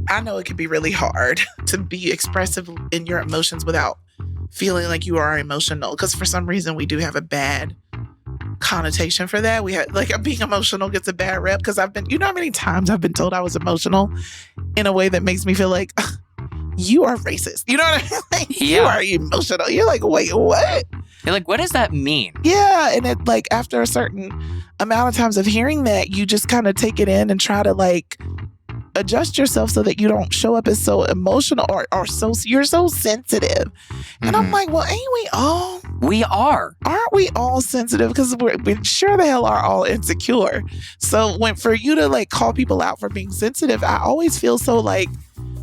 I know it can be really hard to be expressive in your emotions without feeling like you are emotional. Because for some reason, we do have a bad connotation for that. We had like being emotional gets a bad rep because you know how many times I've been told I was emotional in a way that makes me feel like you are racist. You know what I mean? Like, Yeah. You are emotional. You're like, wait, what? You're like, what does that mean? Yeah. And it like after a certain amount of times of hearing that, you just kind of take it in and try to like adjust yourself so that you don't show up as so emotional or so you're so sensitive. And I'm like, well, ain't we all? We are. Aren't we all sensitive? Because we sure the hell are all insecure. So for you to like call people out for being sensitive, I always feel so like,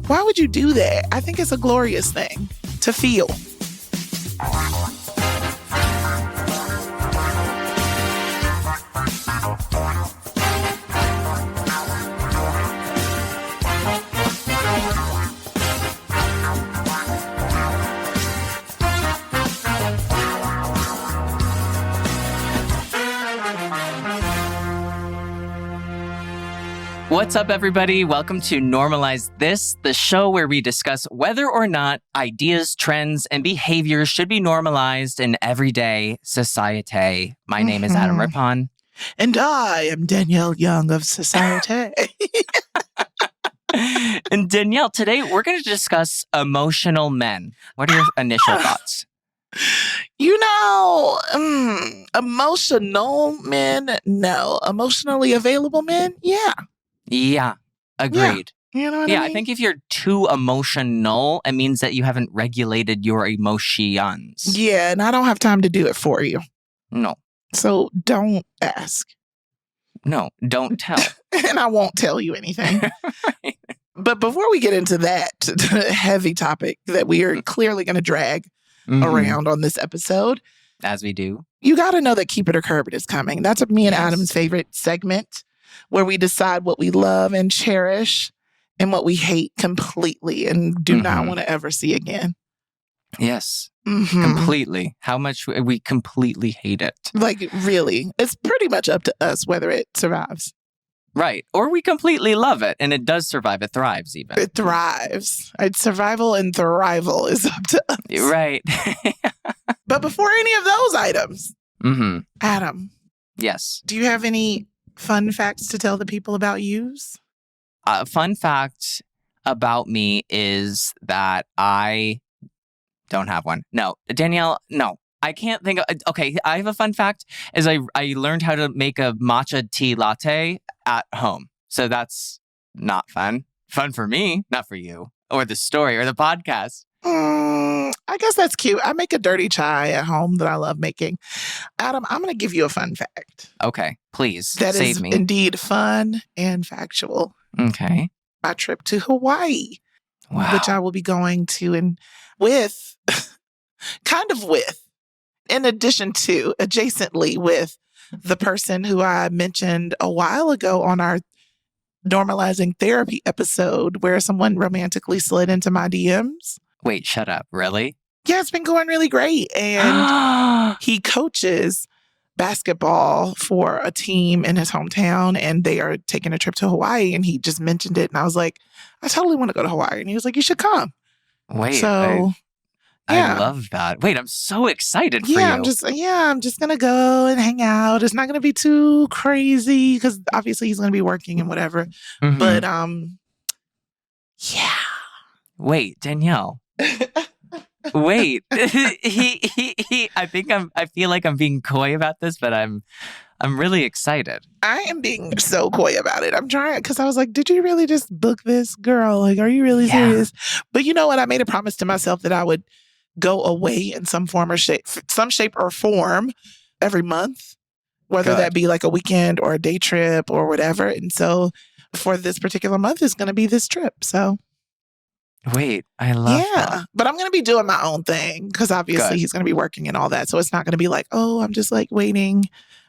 why would you do that? I think it's a glorious thing to feel. What's up, everybody? Welcome to Normalize This, the show where we discuss whether or not ideas, trends, and behaviors should be normalized in everyday society. My name is Adam Rippon. And I am Danielle Young of Society. And Danielle, today we're going to discuss emotional men. What are your initial thoughts? You know, emotional men, no. Emotionally available men, yeah. Yeah, agreed. You know what I mean? I think if you're too emotional, it means that you haven't regulated your emotions. Yeah, and I don't have time to do it for you. No. So don't ask. No, don't tell. And I won't tell you anything. Right. But before we get into that heavy topic that we are clearly going to drag around on this episode, as we do, you got to know that Keep It or Curb It is coming. That's me and Adam's favorite segment, where we decide what we love and cherish and what we hate completely and do not want to ever see again. Yes, completely. How much we completely hate it. Like, really. It's pretty much up to us whether it survives. Right. Or we completely love it and it does survive. It thrives even. It thrives. Survival and thrival is up to us. Right. But before any of those items, Adam. Yes. Do you have any fun facts to tell the people about yous? A fun fact about me is that I don't have one. No, Danielle, no. I can't think of... Okay, I have a fun fact is I learned how to make a matcha tea latte at home. So that's not fun. Fun for me, not for you. Or the story or the podcast. I guess that's cute. I make a dirty chai at home that I love making. Adam, I'm going to give you a fun fact. Okay, please that save is me. Indeed fun and factual. Okay. My trip to Hawaii, Wow. which I will be going to in addition to, adjacently with the person who I mentioned a while ago on our Normalizing Therapy episode where someone romantically slid into my DMs. Wait, shut up. Really? Yeah, it's been going really great. And he coaches basketball for a team in his hometown and they are taking a trip to Hawaii and he just mentioned it and I was like, I totally want to go to Hawaii. And he was like, you should come. Wait, so I love that. Wait, I'm so excited for you. I'm just going to go and hang out. It's not going to be too crazy because obviously he's going to be working and whatever. But yeah. Wait, Danielle. Wait. I feel like I'm being coy about this, but I'm really excited. I am being so coy about it. I'm trying because I was like, did you really just book this, girl? Like, are you really serious? But you know what? I made a promise to myself that I would go away in some shape or form every month, whether that be like a weekend or a day trip or whatever. And so for this particular month, it's going to be this trip. So. Wait, I love that. But I'm going to be doing my own thing because obviously he's going to be working and all that. So it's not going to be like, oh, I'm just like waiting.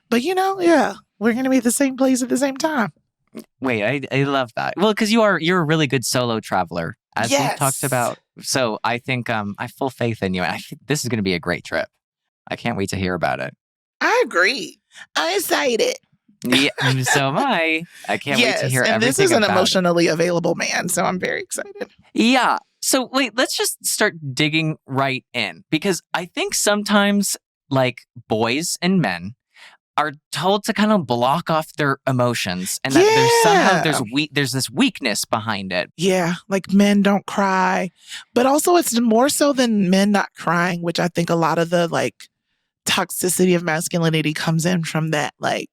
But we're going to be at the same place at the same time. Wait, I love that. Well, because you're a really good solo traveler, as we talked about. So I think I have full faith in you. And I think this is going to be a great trip. I can't wait to hear about it. I agree. I'm excited. Yeah, so am I. I can't wait to Yes, hear and this everything is an about it. emotionally available man, so I'm very excited. Yeah. So wait, let's just start digging right in because I think sometimes like boys and men are told to kind of block off their emotions and that there's somehow Yeah. there's this weakness behind it. Yeah, like men don't cry. But also it's more so than men not crying, which I think a lot of the like toxicity of masculinity comes in from that, like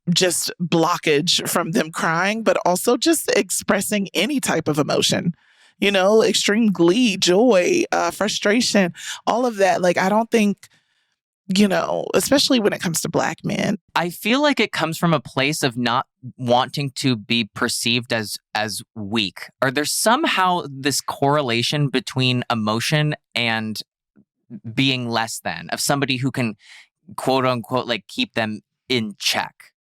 just blockage from them crying, but also just expressing any type of emotion. You know, extreme glee, joy, frustration, all of that. Like, I don't think, you know, especially when it comes to Black men. I feel like it comes from a place of not wanting to be perceived as weak. Or there's somehow this correlation between emotion and being less than, of somebody who can quote unquote like keep them in check.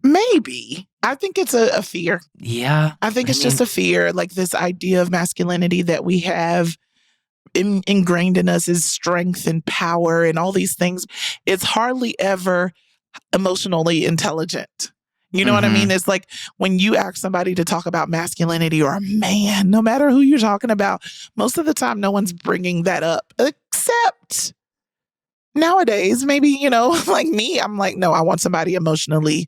Maybe. I think it's a fear. Yeah. I think it's just a fear, like this idea of masculinity that we have ingrained in us is strength and power and all these things. It's hardly ever emotionally intelligent. You know what I mean? It's like when you ask somebody to talk about masculinity or a man, no matter who you're talking about, most of the time no one's bringing that up, except nowadays, maybe, you know, like me, I'm like, no, I want somebody emotionally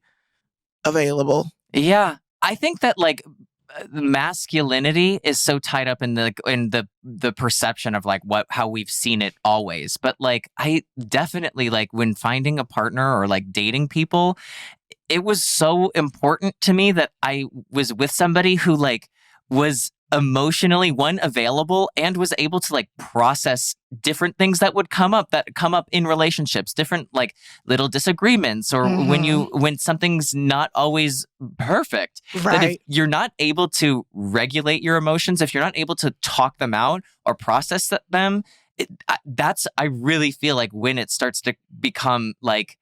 available. Yeah. I think that like masculinity is so tied up in the perception of like how we've seen it always. But like I definitely like when finding a partner or like dating people, it was so important to me that I was with somebody who like was emotionally available and was able to like process different things that would come up in relationships, different like little disagreements or when something's not always perfect. Right. That if you're not able to regulate your emotions, if you're not able to talk them out or process them, I really feel like when it starts to become like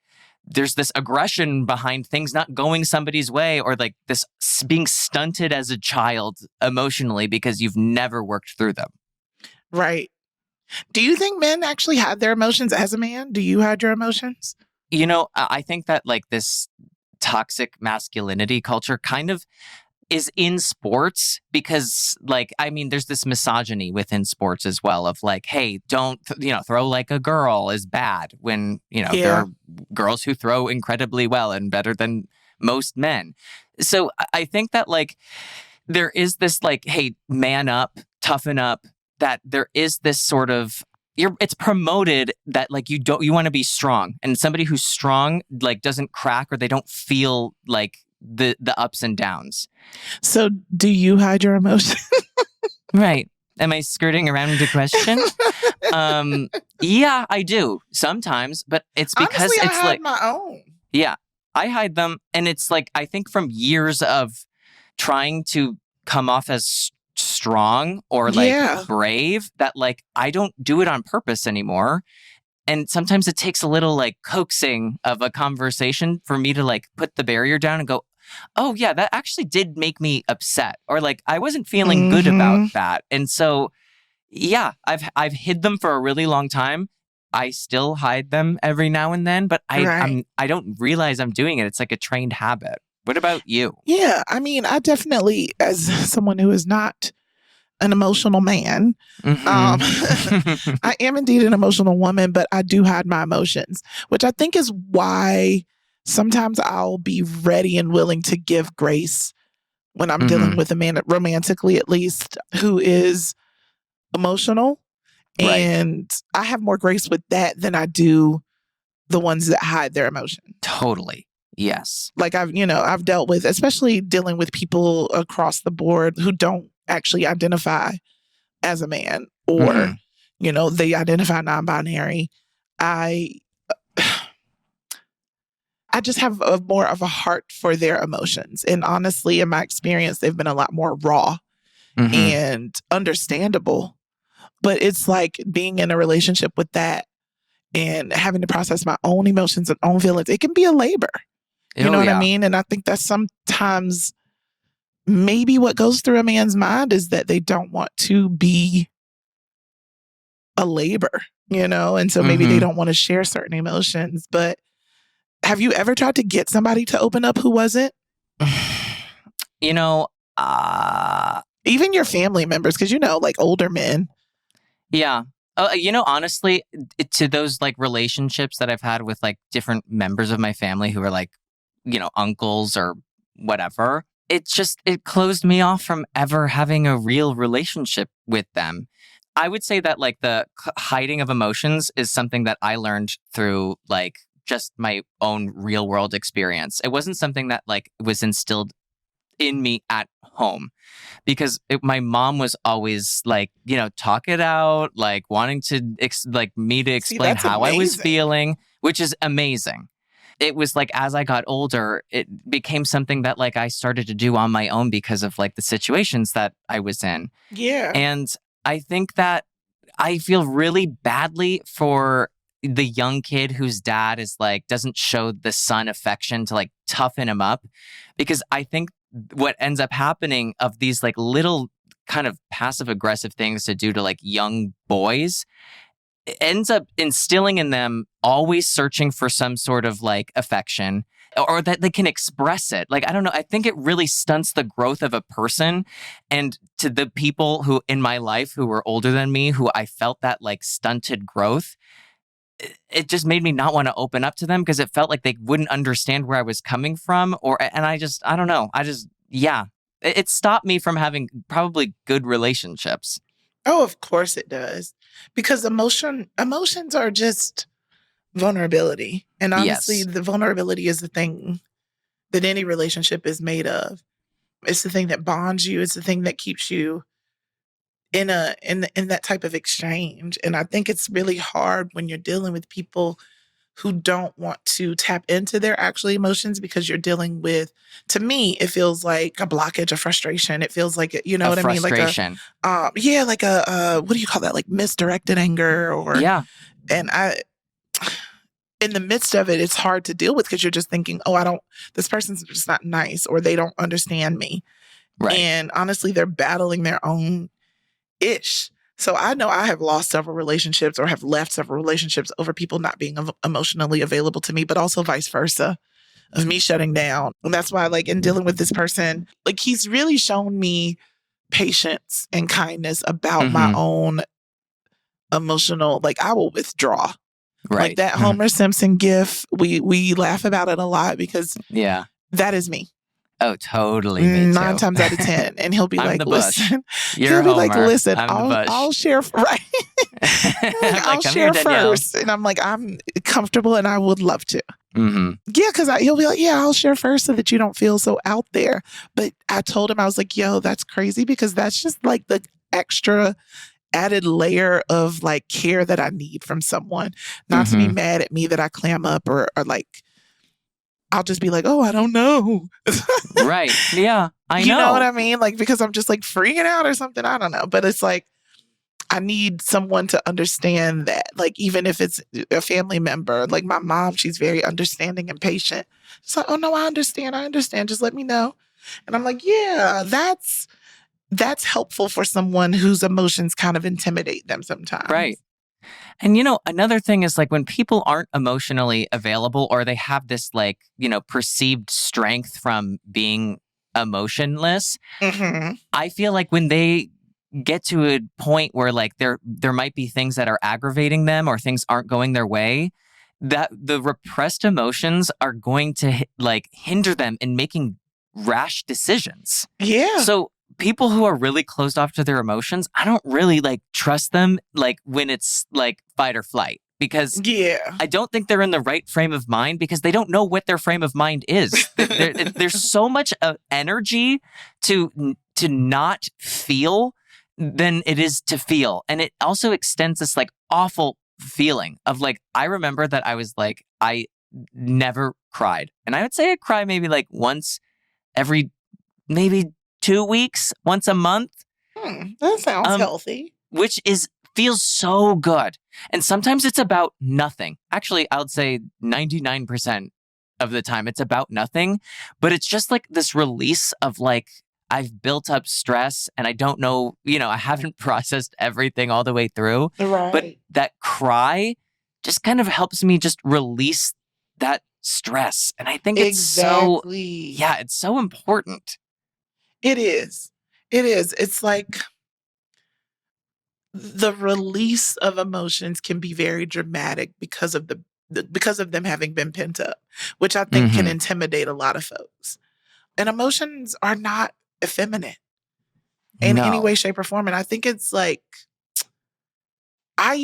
there's this aggression behind things not going somebody's way or like this being stunted as a child emotionally because you've never worked through them. Right. Do you think men actually hide their emotions as a man? Do you hide your emotions? You know, I think that like this toxic masculinity culture kind of is in sports because like, I mean, there's this misogyny within sports as well of like, hey, don't, throw like a girl is bad when, there are girls who throw incredibly well and better than most men. So I think that like there is this like, hey, man up, toughen up, that there is this sort of it's promoted that like you want to be strong, and somebody who's strong like doesn't crack or they don't feel like the ups and downs. So do you hide your emotions? Right. Am I skirting around the question? Yeah, I do sometimes, but it's because honestly, it's I hide like my own. Yeah, I hide them, and it's like I think from years of trying to come off as strong or like brave that like I don't do it on purpose anymore. And sometimes it takes a little like coaxing of a conversation for me to like put the barrier down and go, oh yeah, that actually did make me upset, or like I wasn't feeling good about that. And so, yeah, I've hid them for a really long time. I still hide them every now and then, but I don't realize I'm doing it. It's like a trained habit. What about you? Yeah, I mean, I definitely, as someone who is not an emotional man, I am indeed an emotional woman, but I do hide my emotions, which I think is why sometimes I'll be ready and willing to give grace when I'm dealing with a man, romantically at least, who is emotional. Right. And I have more grace with that than I do the ones that hide their emotion. Totally. Yes. Like I've dealt with, especially dealing with people across the board who don't actually identify as a man or, they identify non-binary. I just have more of a heart for their emotions. And honestly, in my experience, they've been a lot more raw and understandable. But it's like being in a relationship with that and having to process my own emotions and own feelings. It can be a labor. You know what I mean? And I think that's sometimes maybe what goes through a man's mind is that they don't want to be a labor, and so maybe they don't want to share certain emotions. But Have you ever tried to get somebody to open up who wasn't? You know, even your family members, because like older men. Yeah. Honestly, to those like relationships that I've had with like different members of my family who are like, uncles or whatever, it closed me off from ever having a real relationship with them. I would say that like the hiding of emotions is something that I learned through like just my own real world experience. It wasn't something that like was instilled in me at home, because my mom was always like, talk it out, like wanting to me to explain how I was feeling, which is amazing. It was like, as I got older, it became something that like I started to do on my own because of like the situations that I was in. Yeah. And I think that I feel really badly for the young kid whose dad is like, doesn't show the son affection to like toughen him up, because I think what ends up happening of these like little kind of passive aggressive things to do to like young boys, it ends up instilling in them always searching for some sort of like affection, or that they can express it. Like, I don't know. I think it really stunts the growth of a person. And to the people who in my life who were older than me, who I felt that like stunted growth, it just made me not want to open up to them, because it felt like they wouldn't understand where I was coming from. And I don't know. It stopped me from having probably good relationships. Oh, of course it does. Because emotions are just vulnerability. And honestly, The vulnerability is the thing that any relationship is made of. It's the thing that bonds you. It's the thing that keeps you in that type of exchange. And I think it's really hard when you're dealing with people who don't want to tap into their actual emotions, because you're dealing with, to me, it feels like a blockage, a frustration. It feels like, you know what I mean? Like like a what do you call that? Like misdirected anger and in the midst of it, it's hard to deal with, because you're just thinking, this person's just not nice, or they don't understand me. Right. And honestly, they're battling their own ish. So I know I have lost several relationships, or have left several relationships over people not being emotionally available to me, but also vice versa, of me shutting down. And that's why, like, in dealing with this person, like, he's really shown me patience and kindness about my own emotional, like, I will withdraw. Right. Like that Homer Simpson gif, we laugh about it a lot, because that is me. Oh, totally. Me too. 9 times out of 10. And he'll be like, listen. He'll be like, listen, I'll share. Right. I'll share first. And I'm like, I'm comfortable and I would love to. Mm-hmm. Yeah, because he'll be like, I'll share first so that you don't feel so out there. But I told him, I was like, yo, that's crazy, because that's just like the extra added layer of like care that I need from someone. Not to be mad at me that I clam up or like, I'll just be like, oh, I don't know. Right. Yeah, I know. You know what I mean? Like, because I'm just like freaking out or something. I don't know. But it's like, I need someone to understand that. Like, even if it's a family member, like my mom, she's very understanding and patient. It's like, oh, no, I understand. Just let me know. And I'm like, yeah, that's helpful for someone whose emotions kind of intimidate them sometimes. Right. And, another thing is like when people aren't emotionally available, or they have this like, perceived strength from being emotionless, I feel like when they get to a point where like there might be things that are aggravating them, or things aren't going their way, that the repressed emotions are going to like hinder them in making rash decisions. Yeah. So people who are really closed off to their emotions, I don't really like trust them like when it's like fight or flight, because I don't think they're in the right frame of mind, because they don't know what their frame of mind is. There's so much energy to not feel than it is to feel. And it also extends this like awful feeling of like, I remember that I was like, I never cried. And I would say I cry maybe like once every maybe 2 weeks, once a month. That sounds healthy. Which feels so good. And sometimes it's about nothing. Actually, I would say 99% of the time it's about nothing. But it's just like this release of like, I've built up stress and I don't know, I haven't processed everything all the way through. Right. But that cry just kind of helps me just release that stress. And I think Exactly. it's so important. It is. It is. It's like the release of emotions can be very dramatic because of because of them having been pent up, which I think can intimidate a lot of folks. And emotions are not effeminate in any way, shape, or form. And I think it's like, I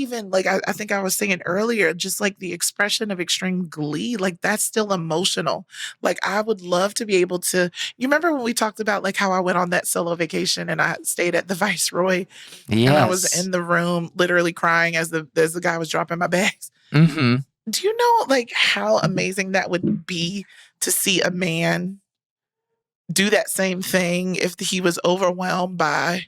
think I was saying earlier, just like the expression of extreme glee, like that's still emotional. Like I would love to be able to, you remember when we talked about like how I went on that solo vacation and I stayed at the Viceroy and I was in the room literally crying as the guy was dropping my bags. Mm-hmm. Do you know like how amazing that would be to see a man do that same thing if he was overwhelmed by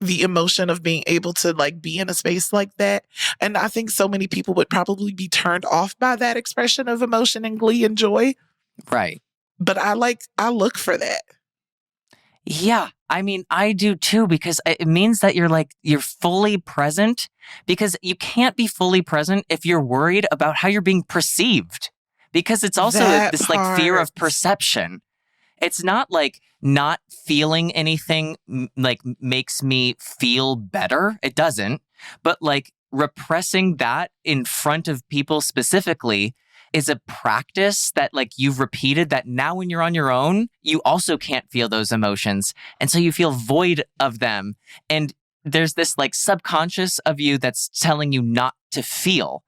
the emotion of being able to like be in a space like that? And I think so many people would probably be turned off by that expression of emotion and glee and joy. Right. But I look for that. Yeah. I mean, I do too, because it means that you're fully present, because you can't be fully present if you're worried about how you're being perceived, because it's also this like fear of perception. It's not like not feeling anything like makes me feel better. It doesn't. But like repressing that in front of people specifically is a practice that like you've repeated, that now when you're on your own, you also can't feel those emotions. And so you feel void of them. And there's this like subconscious of you that's telling you not to feel.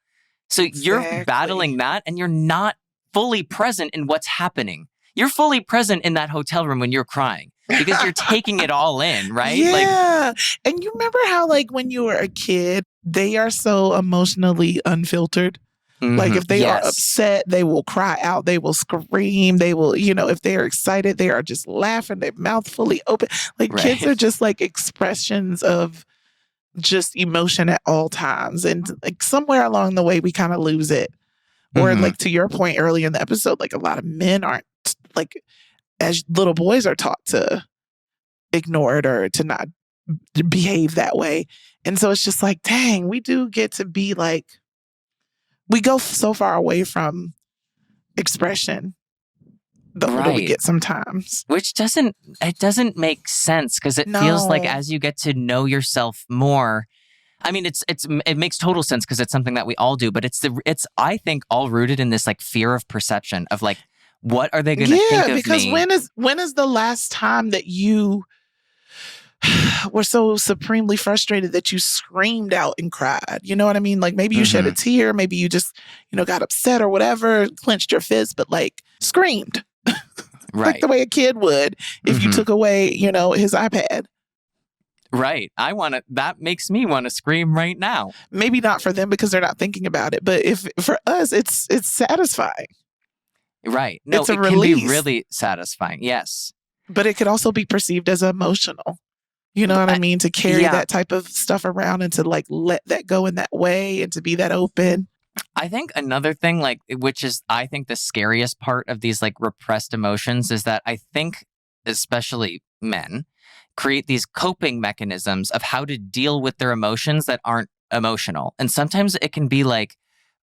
So you're battling that and you're not fully present in what's happening. You're fully present in that hotel room when you're crying because you're taking it all in, right? Yeah. And you remember how like when you were a kid, they are so emotionally unfiltered. Like if they are upset, they will cry out, they will scream, they will, if they are excited, they are just laughing, their mouth fully open. Like kids are just like expressions of just emotion at all times. And like somewhere along the way, we kind of lose it. Or like to your point earlier in the episode, like a lot of men aren't like, as little boys are taught to ignore it or to not behave that way. And so it's just like, dang, we do get to be like, we go so far away from expression the older we get sometimes. Which doesn't make sense, because it feels like as you get to know yourself more, I mean, it makes total sense because it's something that we all do, but it's I think all rooted in this like fear of perception of like, what are they going to think of me? Because when is the last time that you were so supremely frustrated that you screamed out and cried? You know what I mean? Like maybe you shed a tear, maybe you just, got upset or whatever, clenched your fist, but like screamed. Like the way a kid would if you took away, his iPad. Right. That makes me want to scream right now. Maybe not for them because they're not thinking about it, but if for us, it's satisfying. Right. No, it's a it release. Can be really satisfying. Yes. But it could also be perceived as emotional. You know what I mean? To carry that type of stuff around and to like let that go in that way and to be that open. I think another thing, like, which is, I think the scariest part of these like repressed emotions is that I think especially men create these coping mechanisms of how to deal with their emotions that aren't emotional. And sometimes it can be like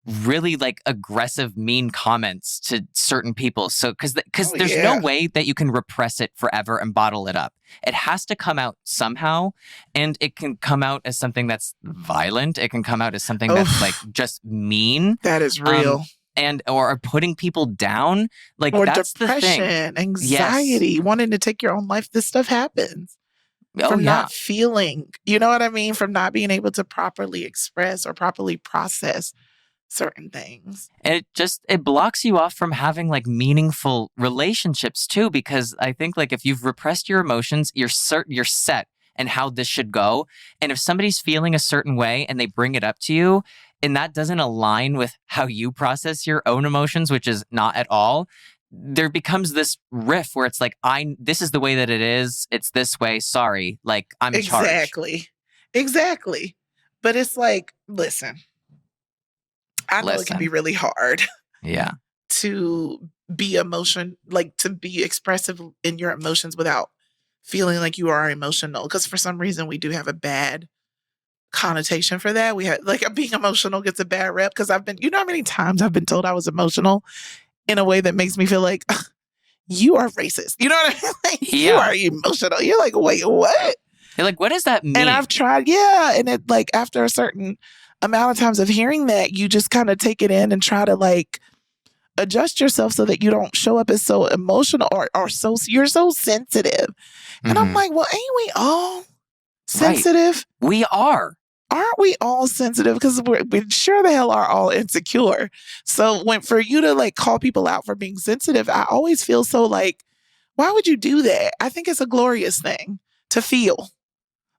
really like aggressive, mean comments to certain people. So because there's no way that you can repress it forever and bottle it up. It has to come out somehow, and it can come out as something that's violent. It can come out as something that's like just mean. That is real. Or putting people down, like, or that's depression, the thing. Anxiety, wanting to take your own life. This stuff happens from not feeling. You know what I mean? From not being able to properly express or properly process certain things. And it blocks you off from having like meaningful relationships too, because I think like if you've repressed your emotions, you're set in how this should go. And if somebody's feeling a certain way and they bring it up to you, and that doesn't align with how you process your own emotions, which is not at all, there becomes this riff where it's like, this is the way that it is. It's this way. Sorry. Like, I'm in charge. Exactly. But it's like, listen, I know it can be really hard. Yeah. To be to be expressive in your emotions without feeling like you are emotional. Because for some reason we do have a bad connotation for that. We had like being emotional gets a bad rep because I've been, you know how many times I've been told I was emotional in a way that makes me feel like you are racist. You know what I mean? Like, you are emotional. You're like, wait, what? You're like, what does that mean? And I've tried, and it like after a certain amount of times of hearing that, you just kind of take it in and try to like adjust yourself so that you don't show up as so emotional or so you're so sensitive. And I'm like, well, ain't we all sensitive? Right. We are. Aren't we all sensitive? Because we sure the hell are all insecure. So for you to like call people out for being sensitive, I always feel so like, why would you do that? I think it's a glorious thing to feel.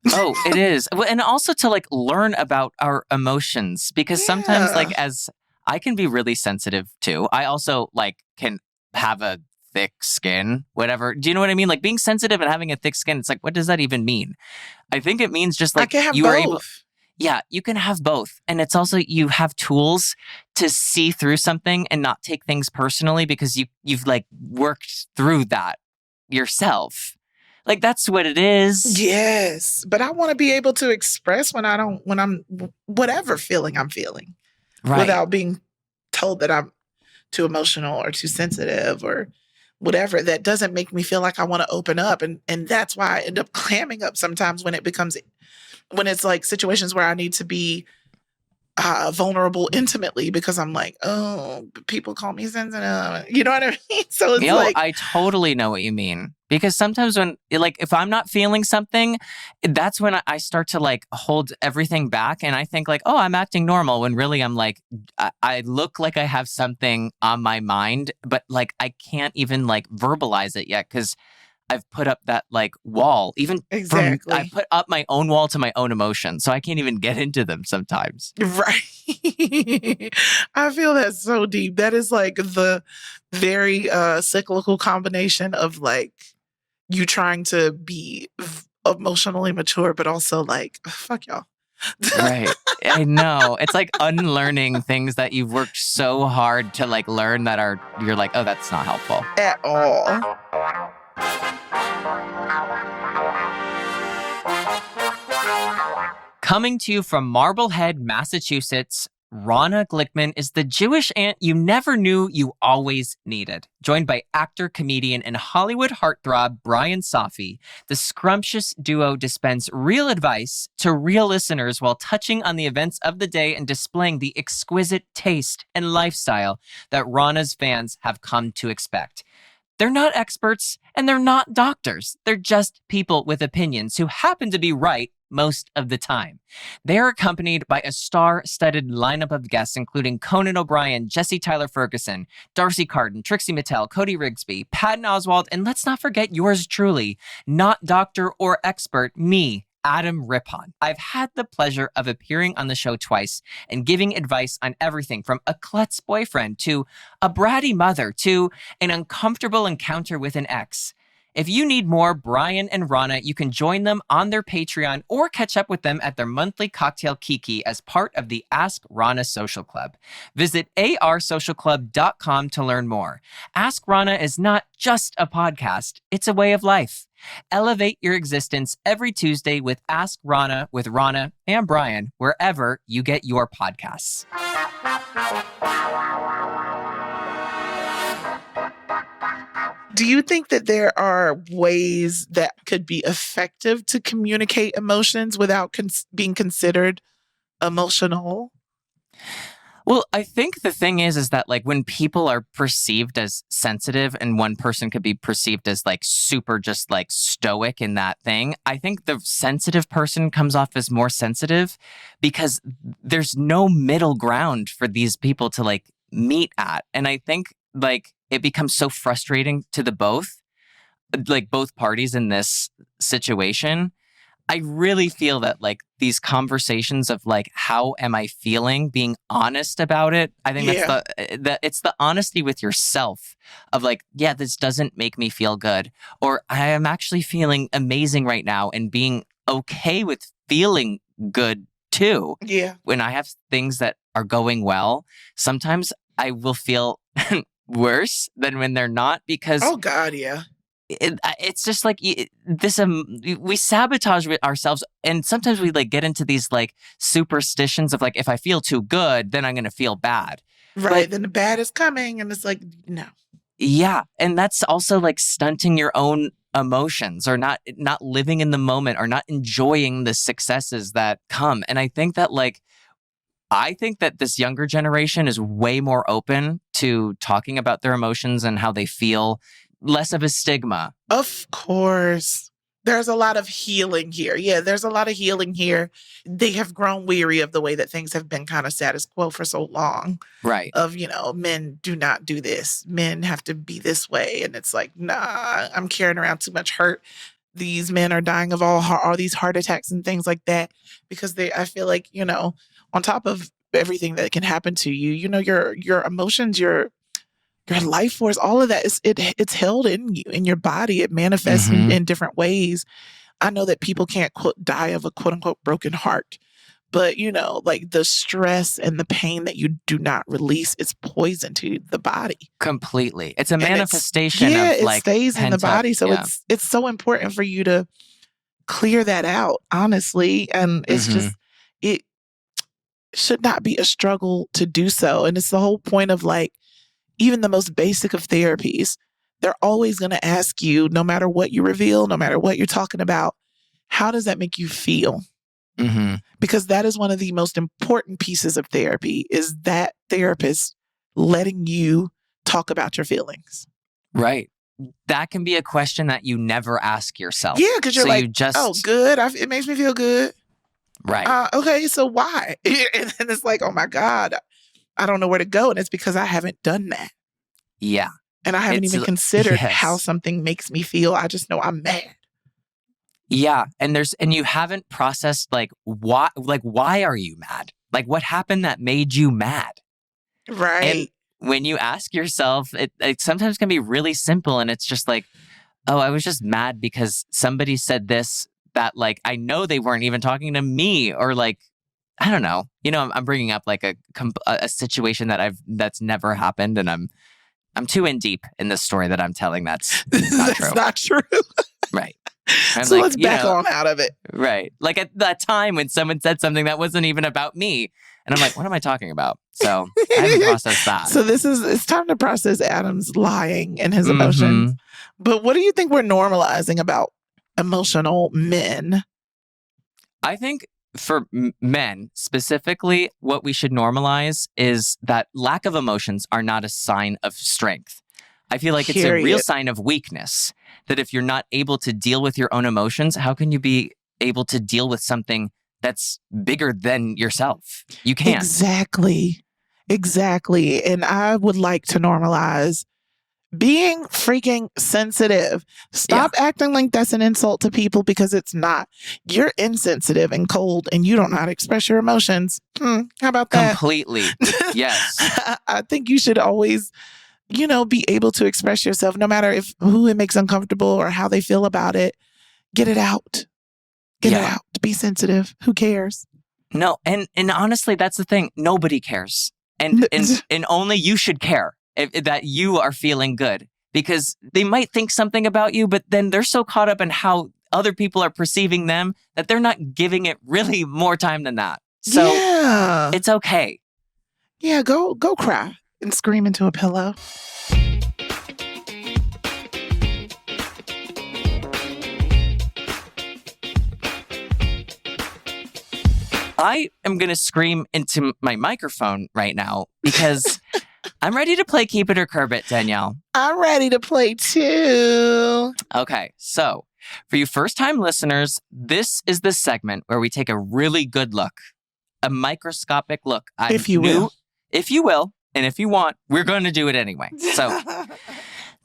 Oh, it is. And also to like learn about our emotions, because sometimes like as I can be really sensitive too. I also like can have a thick skin, whatever. Do you know what I mean? Like being sensitive and having a thick skin, it's like, what does that even mean? I think it means just like I can have you both. are able. Yeah, you can have both. And it's also you have tools to see through something and not take things personally because you've like worked through that yourself. Like that's what it is. Yes. But I want to be able to express when I'm whatever feeling I'm feeling. Right. Without being told that I'm too emotional or too sensitive or whatever. That doesn't make me feel like I want to open up. And that's why I end up clamming up sometimes when it's like situations where I need to be vulnerable intimately because I'm like, oh, people call me sensitive. You know what I mean? So it's like, I totally know what you mean. Because sometimes when, like, if I'm not feeling something, that's when I start to like hold everything back. And I think like, oh, I'm acting normal. When really I'm like, I look like I have something on my mind, but like I can't even like verbalize it yet because I've put up that like wall. Exactly. I put up my own wall to my own emotions. So I can't even get into them sometimes. Right. I feel that so deep. That is like the very cyclical combination of like you trying to be emotionally mature, but also like, fuck y'all. Right. I know. It's like unlearning things that you've worked so hard to like learn that you're like, oh, that's not helpful. At all. Coming to you from Marblehead, Massachusetts, Rana Glickman is the Jewish aunt you never knew you always needed. Joined by actor, comedian, and Hollywood heartthrob Brian Safi, the scrumptious duo dispense real advice to real listeners while touching on the events of the day and displaying the exquisite taste and lifestyle that Rana's fans have come to expect. They're not experts and they're not doctors. They're just people with opinions who happen to be right most of the time. They are accompanied by a star-studded lineup of guests, including Conan O'Brien, Jesse Tyler Ferguson, Darcy Carden, Trixie Mattel, Cody Rigsby, Patton Oswalt, and let's not forget yours truly, not doctor or expert, me, Adam Rippon. I've had the pleasure of appearing on the show twice and giving advice on everything from a klutz boyfriend to a bratty mother to an uncomfortable encounter with an ex. If you need more Brian and Rana, you can join them on their Patreon or catch up with them at their monthly cocktail kiki as part of the Ask Rana Social Club. Visit arsocialclub.com to learn more. Ask Rana is not just a podcast, it's a way of life. Elevate your existence every Tuesday with Ask Rana with Rana and Brian, wherever you get your podcasts. Do you think that there are ways that could be effective to communicate emotions without being considered emotional? Well, I think the thing is that like when people are perceived as sensitive and one person could be perceived as like super just like stoic in that thing, I think the sensitive person comes off as more sensitive because there's no middle ground for these people to like meet at. And I think like it becomes so frustrating to both parties in this situation. I really feel that like these conversations of like, how am I feeling? Being honest about it. I think that's it's the honesty with yourself of like, yeah, this doesn't make me feel good. Or I am actually feeling amazing right now and being okay with feeling good too. Yeah. When I have things that are going well, sometimes I will feel worse than when they're not because oh God, yeah. it's just like this. We sabotage ourselves, and sometimes we like get into these like superstitions of like, if I feel too good, then I'm going to feel bad. Right. Then the bad is coming, and it's like, no. Yeah, and that's also like stunting your own emotions, or not living in the moment, or not enjoying the successes that come. And I think that this younger generation is way more open to talking about their emotions and how they feel. Less of a stigma. Of course. There's a lot of healing here. Yeah, there's a lot of healing here. They have grown weary of the way that things have been kind of status quo for so long. Right. Of, men do not do this. Men have to be this way. And it's like, nah, I'm carrying around too much hurt. These men are dying of all these heart attacks and things like that because I feel like, on top of everything that can happen to you, your emotions, your life force, all of that it's held in you, in your body. It manifests in different ways. I know that people can't die of a quote unquote broken heart, but like the stress and the pain that you do not release is poison to the body. Completely. It's a manifestation of it like stays in the body. So yeah. it's so important for you to clear that out, honestly. And it's just, it should not be a struggle to do so. And it's the whole point of like, even the most basic of therapies, they're always going to ask you, no matter what you reveal, no matter what you're talking about, how does that make you feel? Because that is one of the most important pieces of therapy, is that therapist letting you talk about your feelings. Right. That can be a question that you never ask yourself. Yeah, because you're oh, good. It makes me feel good. Right. Okay, so why? And then it's like, oh my God, I don't know where to go. And it's because I haven't done that. Yeah. And I haven't even considered how something makes me feel. I just know I'm mad. Yeah. And you haven't processed why are you mad? Like, what happened that made you mad? Right. And when you ask yourself, it sometimes can be really simple. And it's just like, oh, I was just mad because somebody said this that I know they weren't even talking to me, or I don't know. I'm bringing up a situation that's never happened, and I'm too in deep in this story that I'm telling. That's not true. That's not true. Right. So let's back on out of it. Right. Like at that time when someone said something that wasn't even about me, and I'm like, what am I talking about? So I haven't processed that. So it's time to process Adam's lying and his emotions. But what do you think we're normalizing about emotional men? I think for men specifically, what we should normalize is that lack of emotions are not a sign of strength. I feel like it's a real sign of weakness, that if you're not able to deal with your own emotions, how can you be able to deal with something that's bigger than yourself? You can't. Exactly. And I would like to normalize being freaking sensitive. Stop acting like that's an insult to people, because it's not. You're insensitive and cold and you don't know how to express your emotions. How about that? Completely. Yes. I think you should always, be able to express yourself, no matter who it makes uncomfortable or how they feel about it. Get it out. Get it out. Be sensitive. Who cares? No. And honestly, that's the thing. Nobody cares. And only you should care that you are feeling good, because they might think something about you, but then they're so caught up in how other people are perceiving them that they're not giving it really more time than that. So it's okay. Yeah, go cry and scream into a pillow. I am going to scream into my microphone right now because I'm ready to play Keep It or Curb It, Danielle. I'm ready to play too. Okay, so for you first-time listeners, this is the segment where we take a really good look, a microscopic look. If you will, and if you want, we're going to do it anyway. So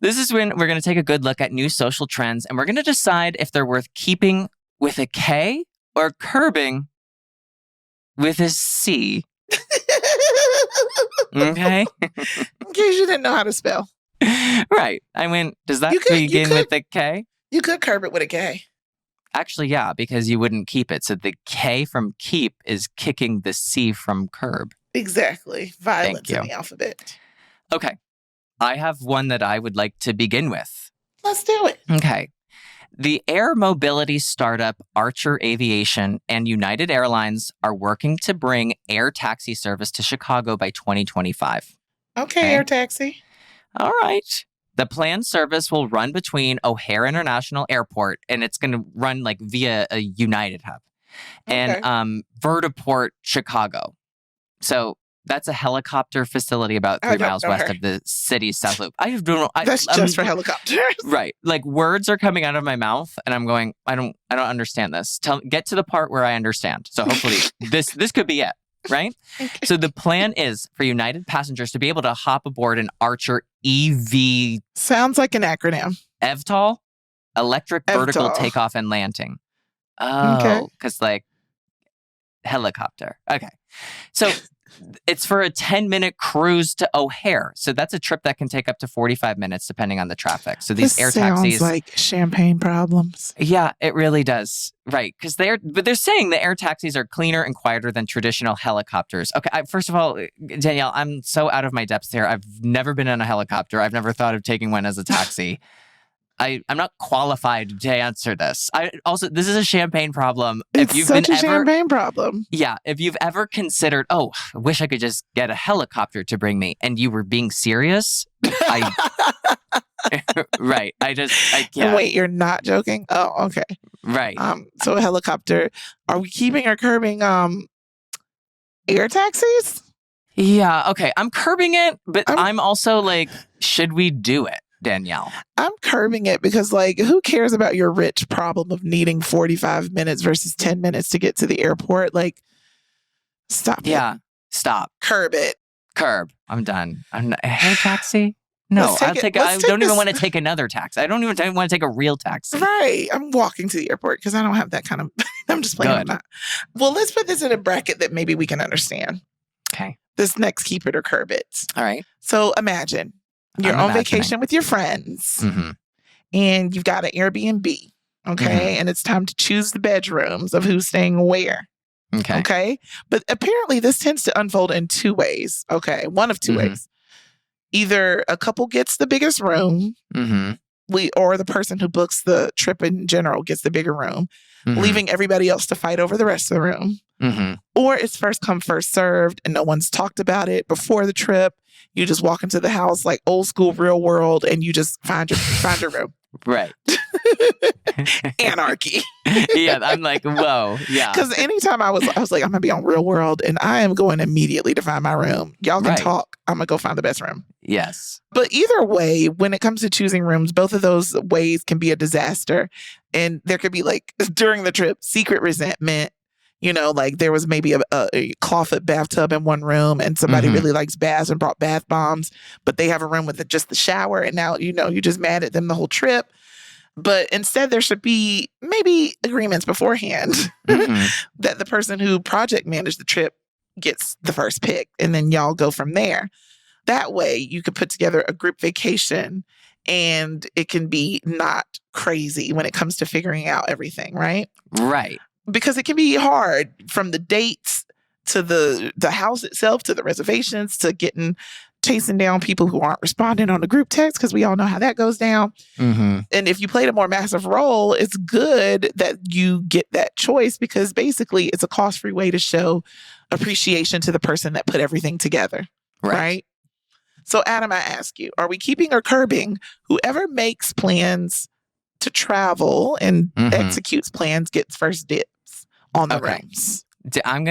this is when we're going to take a good look at new social trends, and we're going to decide if they're worth keeping with a K or curbing with a C. Okay? In case you didn't know how to spell. Right. I mean, does that begin with a K? You could curb it with a K. Actually, yeah, because you wouldn't keep it. So the K from keep is kicking the C from curb. Exactly. Violence in the alphabet. Okay. I have one that I would like to begin with. Let's do it. Okay. The air mobility startup Archer Aviation and United Airlines are working to bring air taxi service to Chicago by 2025. Okay, air taxi. All right. The planned service will run between O'Hare International Airport, and it's going to run like via a United hub, and Vertiport, Chicago. So that's a helicopter facility about 3 miles west of the city's South Loop. I don't know. That's just for helicopters. Right. Like words are coming out of my mouth and I'm going, I don't understand this. Get to the part where I understand. So hopefully this could be it. Right? Okay. So the plan is for United passengers to be able to hop aboard an Archer EV. Sounds like an acronym. EVTOL, electric vertical takeoff and landing. Oh, because like helicopter. Okay. So it's for a 10-minute cruise to O'Hare. So that's a trip that can take up to 45 minutes depending on the traffic. So these air taxis sounds like champagne problems. Yeah, it really does. Right. Because they're saying the air taxis are cleaner and quieter than traditional helicopters. Okay. First of all, Danielle, I'm so out of my depths here. I've never been in a helicopter. I've never thought of taking one as a taxi. I'm not qualified to answer this. This is a champagne problem. It's such a champagne problem. Yeah. If you've ever considered, I wish I could just get a helicopter to bring me, and you were being serious, right. I can't. Wait, you're not joking? Oh, okay. Right. So a helicopter. Are we keeping or curbing air taxis? Yeah. Okay. I'm curbing it, but I'm also like, should we do it? Danielle, I'm curbing it because, like, who cares about your rich problem of needing 45 minutes versus 10 minutes to get to the airport? Like, stop. Yeah, stop. Curb it. Curb. I'm done. A hair taxi? No, I don't even want to take another taxi. I don't even want to take a real taxi. Right. I'm walking to the airport because I don't have that kind of. I'm just playing. Well, let's put this in a bracket that maybe we can understand. Okay. This next keep it or curb it. All right. So imagine. You're on vacation with your friends, and you've got an Airbnb, okay? And it's time to choose the bedrooms of who's staying where, okay? But apparently this tends to unfold in two ways, okay? One of two ways. Either a couple gets the biggest room, or the person who books the trip in general gets the bigger room, leaving everybody else to fight over the rest of the room. Or it's first come, first served, and no one's talked about it before the trip. You just walk into the house like old school real world and you just find your room. Right. Anarchy. Yeah, I'm like, whoa. Yeah. Because anytime I was like, I'm going to be on real world and I am going immediately to find my room. Y'all can talk. I'm going to go find the best room. Yes. But either way, when it comes to choosing rooms, both of those ways can be a disaster. And there could be, like, during the trip, secret resentment. You know, like there was maybe a clawfoot bathtub in one room and somebody really likes baths and brought bath bombs, but they have a room with just the shower. And now, you're just mad at them the whole trip. But instead, there should be maybe agreements beforehand that the person who project managed the trip gets the first pick and then y'all go from there. That way you could put together a group vacation and it can be not crazy when it comes to figuring out everything, right? Right. Because it can be hard from the dates to the house itself, to the reservations, to chasing down people who aren't responding on the group text, because we all know how that goes down. And if you played a more massive role, it's good that you get that choice because basically it's a cost-free way to show appreciation to the person that put everything together. Right? So Adam, I ask you, are we keeping or curbing whoever makes plans to travel and executes plans gets first dibs on the rooms? I'm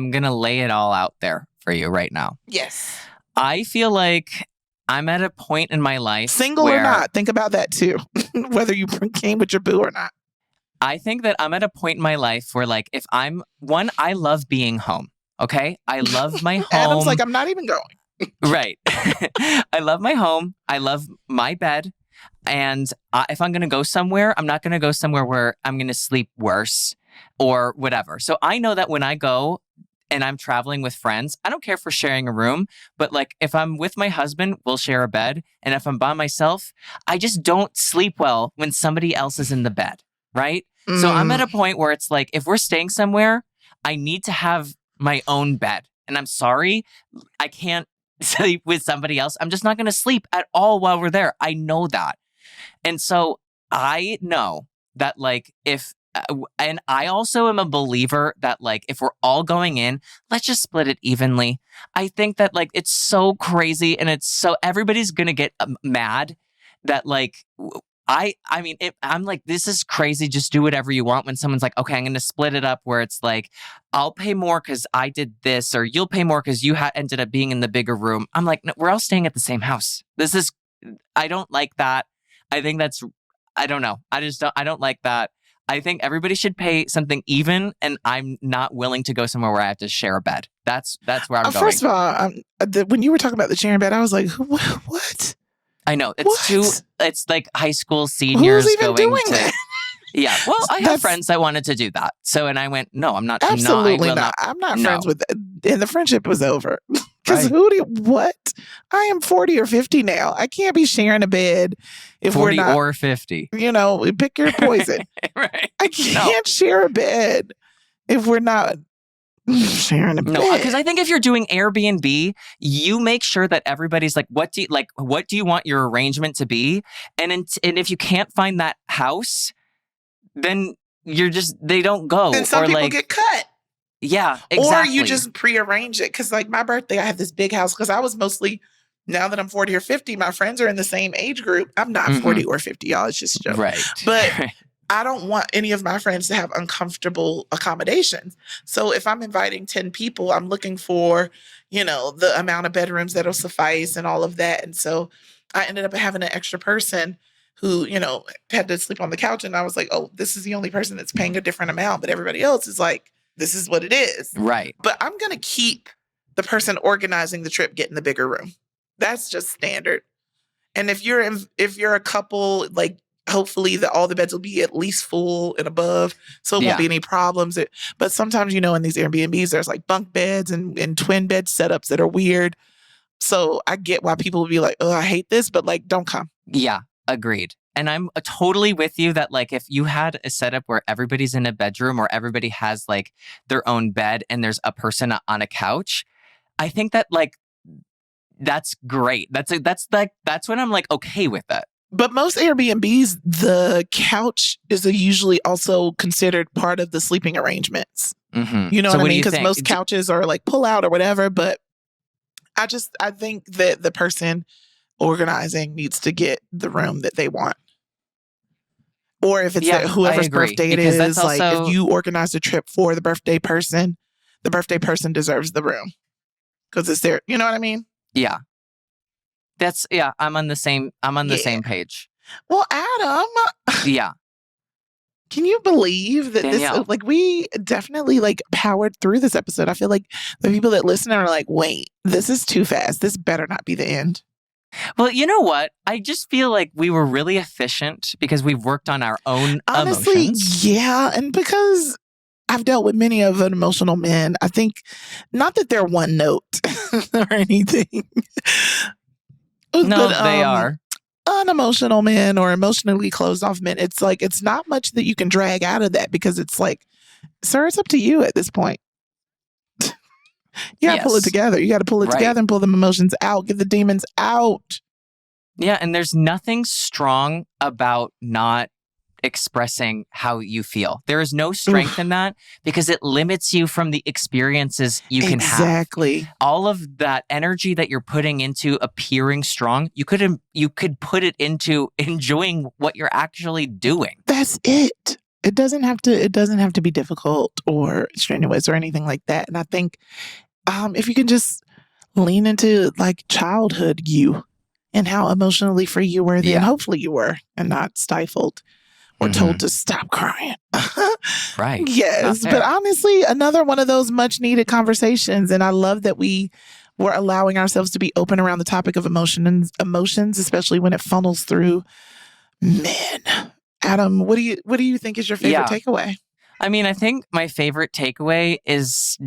gonna lay it all out there for you right now. Yes. I feel like I'm at a point in my life single or not. Think about that too. Whether you came with your boo or not. I think that I'm at a point in my life where, like, if I love being home. Okay. I love my home. Adam's like, I'm not even going. Right. I love my home. I love my bed. And if I'm going to go somewhere, I'm not going to go somewhere where I'm going to sleep worse or whatever. So I know that when I go and I'm traveling with friends, I don't care for sharing a room, but like if I'm with my husband, we'll share a bed. And if I'm by myself, I just don't sleep well when somebody else is in the bed. Right. So I'm at a point where it's like, if we're staying somewhere, I need to have my own bed. And I'm sorry, I can't sleep with somebody else. I'm just not going to sleep at all while we're there. I know that. And so I know that like and I also am a believer that like if we're all going in, let's just split it evenly. I think that like it's so crazy and it's so everybody's gonna get mad that like I'm like, this is crazy. Just do whatever you want. When someone's like, okay, I'm going to split it up where it's like, I'll pay more because I did this, or you'll pay more because you ended up being in the bigger room. I'm like, no, we're all staying at the same house. I don't like that. I think I don't know. I don't like that. I think everybody should pay something even, and I'm not willing to go somewhere where I have to share a bed. That's where I'm going. First of all, when you were talking about the sharing bed, I was like, what? I know it's like high school seniors Who's even doing to that? Yeah, well, I have friends that wanted to do that. So, and I went, no, I'm not. Absolutely not. I'm not friends with that. And the friendship was over. Because what? I am 40 or 50 now. I can't be sharing a bed if 40 we're not. Or 50. Pick your poison. Right. I can't share a bed if we're not sharing a bed. No, because I think if you're doing Airbnb, you make sure that everybody's like, what do you want your arrangement to be? And if you can't find that house, then they don't go. And some people get cut. Yeah, exactly. Or you just prearrange it. Because like my birthday, I had this big house because I was mostly, now that I'm 40 or 50, my friends are in the same age group. I'm not 40 or 50, y'all. It's just a joke. Right. But I don't want any of my friends to have uncomfortable accommodations. So if I'm inviting 10 people, I'm looking for, the amount of bedrooms that'll suffice and all of that. And so I ended up having an extra person who, had to sleep on the couch. And I was like, oh, this is the only person that's paying a different amount. But everybody else is like, this is what it is. Right. But I'm going to keep the person organizing the trip getting the bigger room. That's just standard. And if you're a couple, like, hopefully all the beds will be at least full and above, so it won't be any problems. But sometimes, in these Airbnbs, there's like bunk beds and twin bed setups that are weird. So I get why people will be like, oh, I hate this, but like, don't come. Yeah, agreed. And I'm totally with you that like if you had a setup where everybody's in a bedroom or everybody has like their own bed and there's a person on a couch, I think that like that's great. That's when I'm like okay with it. But most Airbnbs, the couch is usually also considered part of the sleeping arrangements. Mm-hmm. You know what I mean? Because most couches are like pull out or whatever. But I think that the person organizing needs to get the room that they want. Or if it's whoever's birthday it is, like if you organize a trip for the birthday person deserves the room because it's there. You know what I mean? Yeah. I'm on the same same page. Well, Adam. Yeah. Can you believe that Danielle, we definitely powered through this episode? I feel like the people that listen are like, wait, this is too fast. This better not be the end. Well, you know what? I just feel like we were really efficient because we've worked on our own emotions. Yeah. And because I've dealt with many of an emotional men, I think not that they're one note or anything. No, but, they are. Unemotional men or emotionally closed off men. It's like, it's not much that you can drag out of that because it's like, sir, it's up to you at this point. You got to pull it together. You got to pull it together and pull them emotions out. Get the demons out. Yeah. And there's nothing strong about not expressing how you feel. There is no strength in that because it limits you from the experiences you can have. Exactly. All of that energy that you're putting into appearing strong, you could put it into enjoying what you're actually doing. That's it. It doesn't have to be difficult or strenuous or anything like that. And I think if you can just lean into like childhood you and how emotionally free you were then, hopefully you were, and not stifled or told to stop crying. Right. Yes. But honestly, another one of those much needed conversations. And I love that we were allowing ourselves to be open around the topic of emotions, especially when it funnels through men. Adam, what do you think is your favorite takeaway? I mean, I think my favorite takeaway is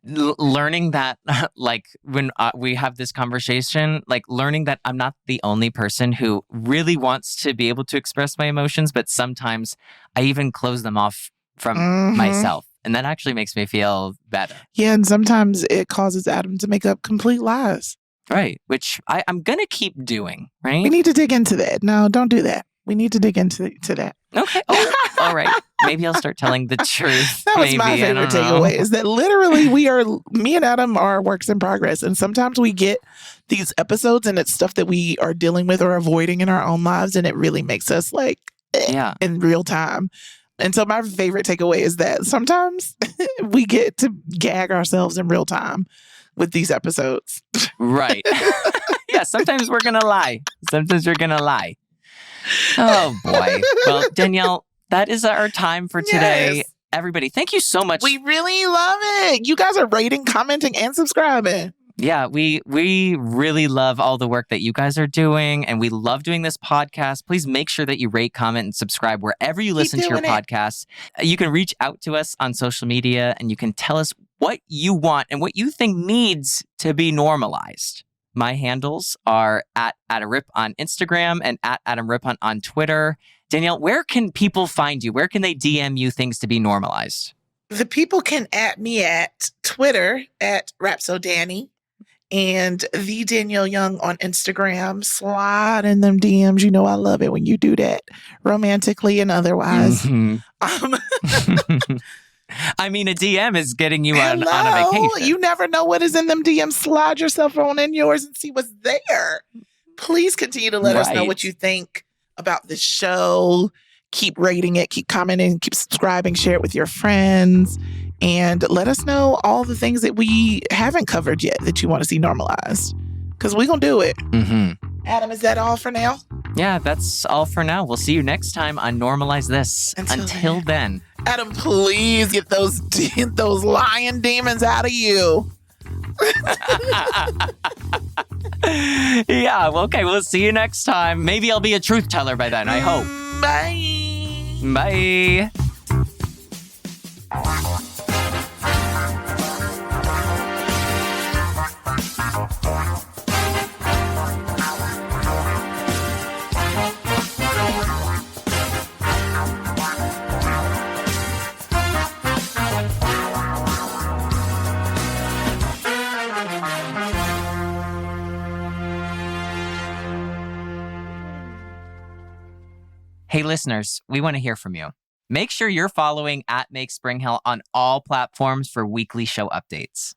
learning that, like, when we have this conversation, like, learning that I'm not the only person who really wants to be able to express my emotions, but sometimes I even close them off from myself. And that actually makes me feel better. Yeah, and sometimes it causes Adam to make up complete lies. Right, which I'm going to keep doing, right? We need to dig into that. No, don't do that. We need to dig into that. Okay. Oh, all right. Maybe I'll start telling the truth. That was Maybe. my favorite takeaway is that literally me and Adam are works in progress. And sometimes we get these episodes and it's stuff that we are dealing with or avoiding in our own lives. And it really makes us like in real time. And so my favorite takeaway is that sometimes we get to gag ourselves in real time with these episodes. Right. Yeah, sometimes we're going to lie. Sometimes we're going to lie. Oh, boy. Well, Danielle, that is our time for today. Yes. Everybody, thank you so much. We really love it. You guys are rating, commenting, and subscribing. Yeah, we really love all the work that you guys are doing, and we love doing this podcast. Please make sure that you rate, comment, and subscribe wherever you listen to your podcasts. You can reach out to us on social media, and you can tell us what you want and what you think needs to be normalized. My handles are at @AdamRip on Instagram and at @AdamRip on Twitter. Danielle, where can people find you? Where can they DM you things to be normalized? The people can at me at Twitter at RapsoDanny. And the Danielle Young on Instagram. Slide in them DMs. You know I love it when you do that, romantically and otherwise. Mm-hmm. I mean, a DM is getting you on a vacation. You never know what is in them DMs. Slide yourself on in yours and see what's there. Please continue to let us know what you think about the show. Keep rating it, keep commenting, keep subscribing, share it with your friends. And let us know all the things that we haven't covered yet that you want to see normalized. Because we're going to do it. Mm-hmm. Adam, is that all for now? Yeah, that's all for now. We'll see you next time on Normalize This. Until then. Adam, please get those lion demons out of you. Yeah, okay, we'll see you next time. Maybe I'll be a truth teller by then, I hope. Bye. Bye. Hey, listeners, we want to hear from you. Make sure you're following @MakeSpringHill on all platforms for weekly show updates.